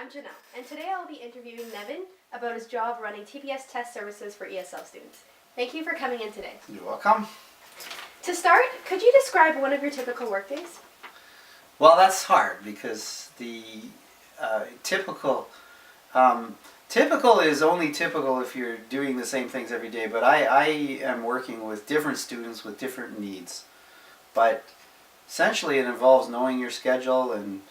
I'm Janelle, and today I'll be interviewing Nevin about his job running TPS test services for ESL students. Thank you for coming in today. You're welcome. To start, could you describe one of your typical workdays? Well, that's hard because the typical is only typical if you're doing the same things every day. But I am working with different students with different needs. But essentially, it involves knowing your schedule and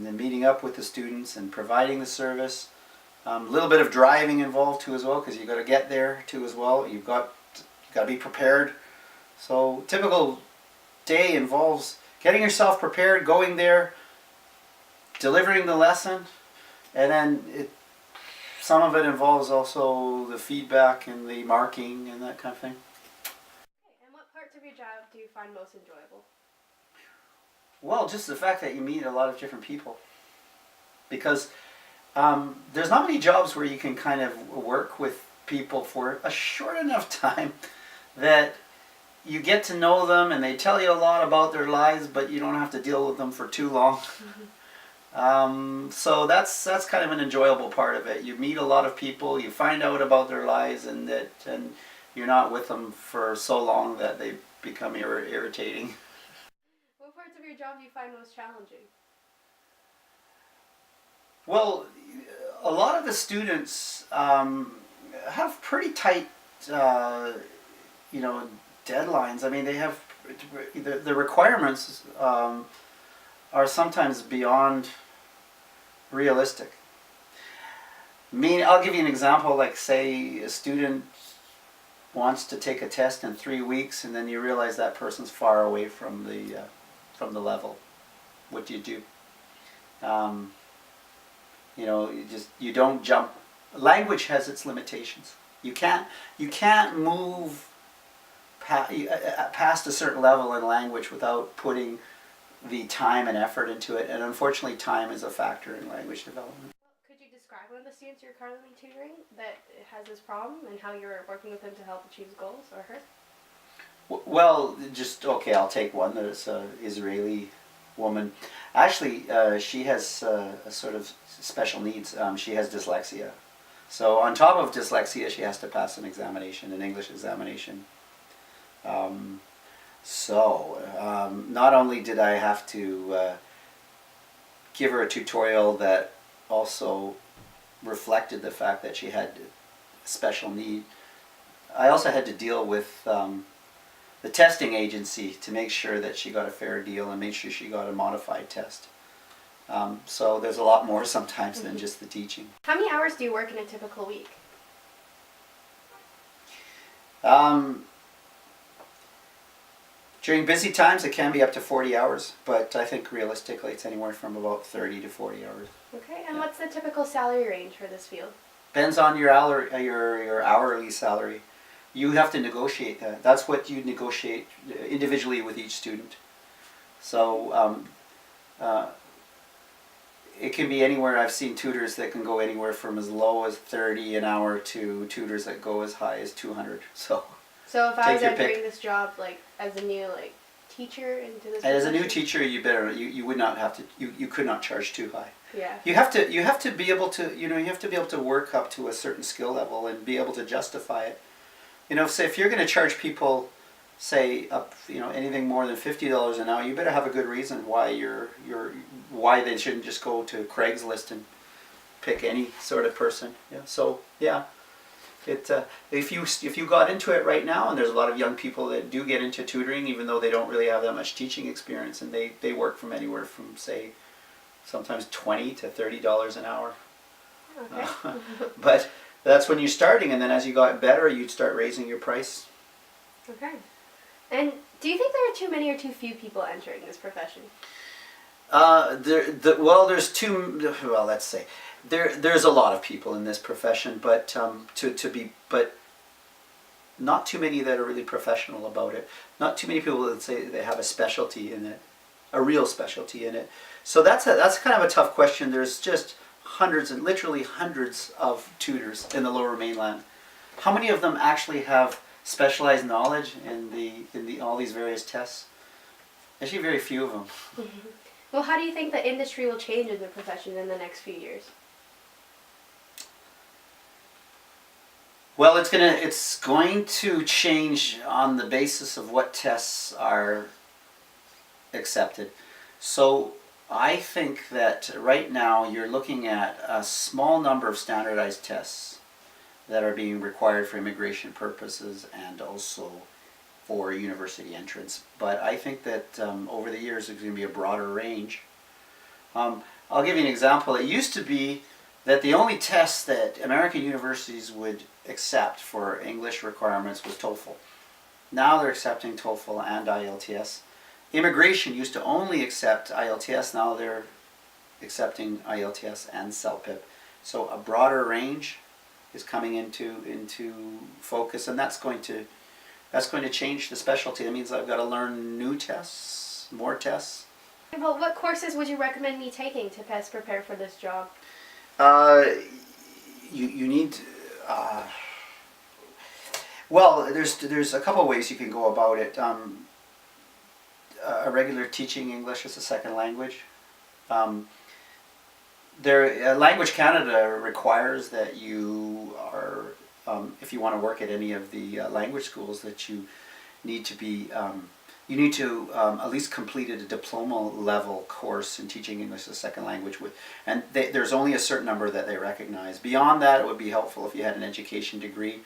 then meeting up with the students and providing the service. A little bit of driving involved too as well, because you've got to get there too as well. You've got to be prepared. So typical day involves getting yourself prepared, going there, delivering the lesson, and then some of it involves also the feedback and the marking and that kind of thing. Okay, and what parts of your job do you find most enjoyable? Well, just the fact that you meet a lot of different people. Because there's not many jobs where you can kind of work with people for a short enough time that you get to know them and they tell you a lot about their lives, but you don't have to deal with them for too long. So that's kind of an enjoyable part of it. You meet a lot of people, you find out about their lives, and you're not with them for so long that they become irritating. What parts of your job do you find most challenging? Well, a lot of the students have pretty tight, deadlines. I mean, they have the requirements are sometimes beyond realistic. I'll give you an example. Like, say a student wants to take a test in 3 weeks, and then you realize that person's far away from the level. What do you do? You don't jump. Language has its limitations. You can't move past a certain level in language without putting the time and effort into it, and unfortunately time is a factor in language development. Could you describe one of the students you're currently tutoring that has this problem and how you're working with them to help achieve his goals or her? Well, I'll take one. There's an Israeli woman. Actually, she has a sort of special needs. She has dyslexia. So on top of dyslexia, she has to pass an English examination. Not only did I have to give her a tutorial that also reflected the fact that she had special need, I also had to deal with the testing agency to make sure that she got a fair deal and make sure she got a modified test. So there's a lot more sometimes than just the teaching. How many hours do you work in a typical week? During busy times, it can be up to 40 hours, but I think realistically it's anywhere from about 30 to 40 hours. Okay, and what's the typical salary range for this field? Depends on your hourly salary. You have to negotiate that. That's what you negotiate individually with each student. So it can be anywhere. I've seen tutors that can go anywhere from as low as 30 an hour to tutors that go as high as 200. So if I was entering this job as a new teacher into this as a new position? teacher, you would not have to you could not charge too high. Yeah. You have to be able to work up to a certain skill level and be able to justify it. Say if you're going to charge people, say up anything more than $50 an hour, you better have a good reason why they shouldn't just go to Craigslist and pick any sort of person. Yeah. So yeah. If you got into it right now, and there's a lot of young people that do get into tutoring, even though they don't really have that much teaching experience, and they work from anywhere from, say, sometimes $20 to $30 an hour. Okay. But that's when you're starting, and then as you got better, you'd start raising your price. Okay. And do you think there are too many or too few people entering this profession? Let's say there's a lot of people in this profession, but but not too many that are really professional about it. Not too many people that say they have a specialty in it, a real specialty in it. So that's kind of a tough question. There's just literally hundreds of tutors in the Lower Mainland. How many of them actually have specialized knowledge in all these various tests? Actually, very few of them. Well, how do you think the industry will change in the profession in the next few years? Well, it's going to change on the basis of what tests are accepted. So I think that right now you're looking at a small number of standardized tests that are being required for immigration purposes and also for university entrance. But I think that over the years there's going to be a broader range. I'll give you an example. It used to be that the only test that American universities would accept for English requirements was TOEFL. Now they're accepting TOEFL and IELTS. Immigration used to only accept IELTS. Now they're accepting IELTS and CELPIP. So a broader range is coming into focus, and that's going to change the specialty. That means I've got to learn new tests, more tests. Well, what courses would you recommend me taking to best prepare for this job? You need. Well, there's a couple ways you can go about it. A regular teaching English as a second language. Language Canada requires that you are, if you want to work at any of the language schools, that you need to be. You need to at least completed a diploma level course in teaching English as a second language, and there's only a certain number that they recognize. Beyond that, it would be helpful if you had an education degree.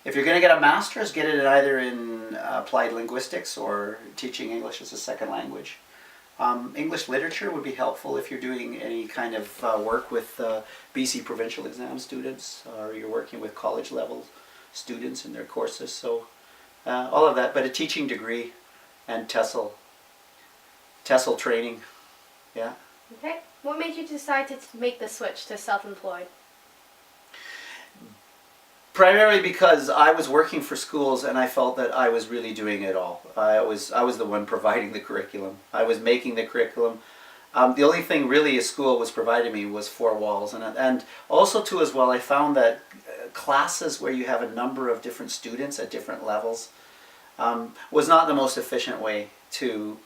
If you're going to get a master's, get it either in applied linguistics or teaching English as a second language. English literature would be helpful if you're doing any kind of work with BC provincial exam students, or you're working with college level students in their courses. So all of that, but a teaching degree and TESOL training, yeah. Okay. What made you decide to make the switch to self-employed? Primarily because I was working for schools and I felt that I was really doing it all. I was the one providing the curriculum. I was making the curriculum. The only thing really a school was providing me was four walls, and also too as well I found that classes where you have a number of different students at different levels was not the most efficient way to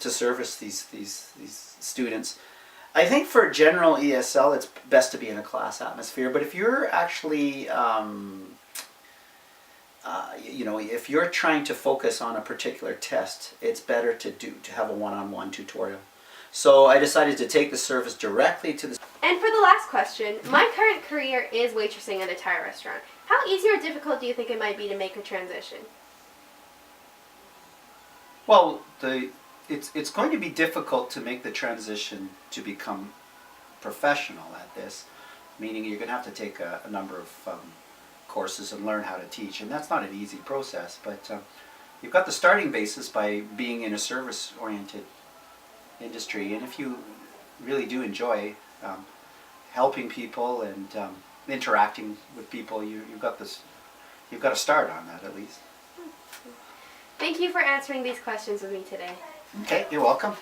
service these students. I think for general ESL, it's best to be in a class atmosphere. But if you're actually, if you're trying to focus on a particular test, it's better to have a one-on-one tutorial. So I decided to take the service directly to the. And for the last question, my current career is waitressing at a Thai restaurant. How easy or difficult do you think it might be to make a transition? Well, it's going to be difficult to make the transition to become professional at this, meaning you're going to have to take a number of courses and learn how to teach, and that's not an easy process, but you've got the starting basis by being in a service-oriented industry, and if you really do enjoy helping people and interacting with people, you've got a start on that at least. Thank you for answering these questions with me today. Okay, you're welcome.